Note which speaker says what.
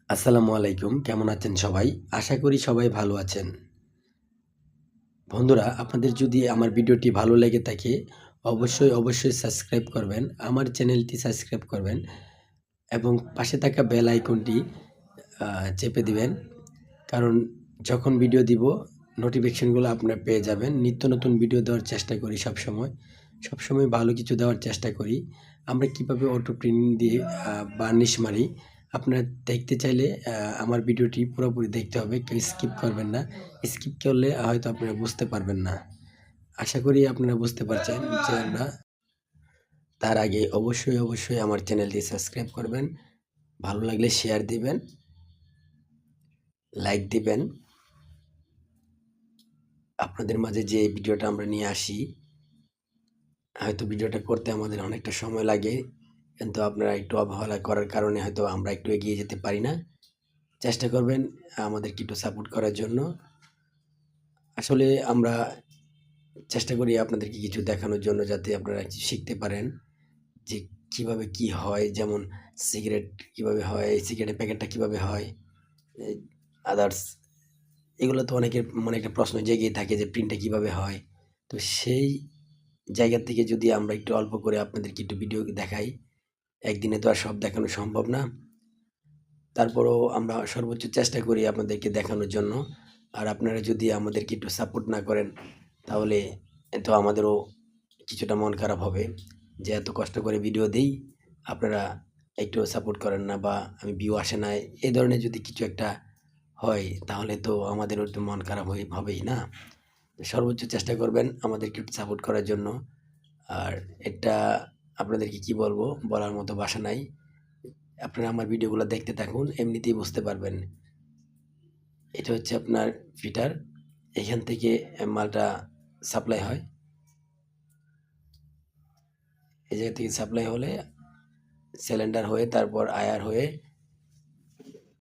Speaker 1: আসসালামু আলাইকুম। কেমন আছেন সবাই? আশা করি সবাই ভালো আছেন। বন্ধুরা, আপনাদের যদি আমার ভিডিওটি ভালো লেগে থাকে অবশ্যই সাবস্ক্রাইব করবেন। আমার চ্যানেলটি সাবস্ক্রাইব করবেন এবং পাশে থাকা বেল আইকনটি আ চেপে দিবেন। কারণ যখন ভিডিও দিব নোটিফিকেশনগুলো আপনারা পেয়ে যাবেন। নিত্য নতুন ভিডিও দেওয়ার চেষ্টা করি সবসময়। সবসময় ভালো কিছু দেওয়ার চেষ্টা করি। আমরা কিভাবে অটো প্রিন্ট দিয়ে বার্নিশ মারি, আপনারা দেখতে চাইলে আমার ভিডিওটি পুরোপুরি দেখতে হবে। কেউ স্কিপ করবেন না। স্কিপ করলে হয়তো আপনারা বুঝতে পারবেন না। আশা করি আপনারা বুঝতে পারছেন যে আমরা তার আগে অবশ্যই আমার চ্যানেলটি সাবস্ক্রাইব করবেন। ভালো লাগলে শেয়ার দিবেন, লাইক দিবেন। আপনাদের মাঝে যে ভিডিওটা আমরা নিয়ে আসি, হয়তো ভিডিওটা করতে আমাদের অনেকটা সময় লাগে। কিন্তু আপনারা একটু অবহেলা করার কারণে হয়তো আমরা একটু এগিয়ে যেতে পারি না। চেষ্টা করবেন আমাদেরকে একটু সাপোর্ট করার জন্য। আসলে আমরা চেষ্টা করি আপনাদেরকে কিছু দেখানোর জন্য যাতে আপনারা কিছু শিখতে পারেন যে কিভাবে কি হয়। যেমন সিগারেট কিভাবে হয়, সিগারেটের প্যাকেটটা কিভাবে হয়, এই আদার্স এগুলো তো অনেকের মনে একটা প্রশ্ন জেগেই থাকে যে প্রিন্টটা কিভাবে হয়। তো সেই জায়গা থেকে যদি আমরা একটু অল্প করে আপনাদেরকে একটু ভিডিও দেখাই, একদিনে তো আর সব দেখানো সম্ভব না। তারপরেও আমরা সর্বোচ্চ চেষ্টা করি আপনাদেরকে দেখানোর জন্য। আর আপনারা যদি আমাদেরকে একটু সাপোর্ট না করেন, তাহলে তো আমাদেরও কিছুটা মন খারাপ হবে যে এত কষ্ট করে ভিডিও দেই, আপনারা একটু সাপোর্ট করেন না বা আমি ভিউ আসে না। এই ধরনের যদি কিছু একটা হয়, তাহলে তো আমাদেরও একটু মন খারাপ হবেই না? সর্বোচ্চ চেষ্টা করবেন আমাদেরকে একটু সাপোর্ট করার জন্য। আর এটা আপনাদেরকে কি বলবো, বলার মতো ভাষা নাই। আপনারা আমার ভিডিওগুলো দেখতে থাকুন, এমনিতেই বুঝতে পারবেন। এটা হচ্ছে আপনার ফিটার। এখান থেকে মালটা সাপ্লাই হয়। এই জায়গা থেকে সাপ্লাই হলে সিলিন্ডার হয়ে তারপর আয়ার হয়ে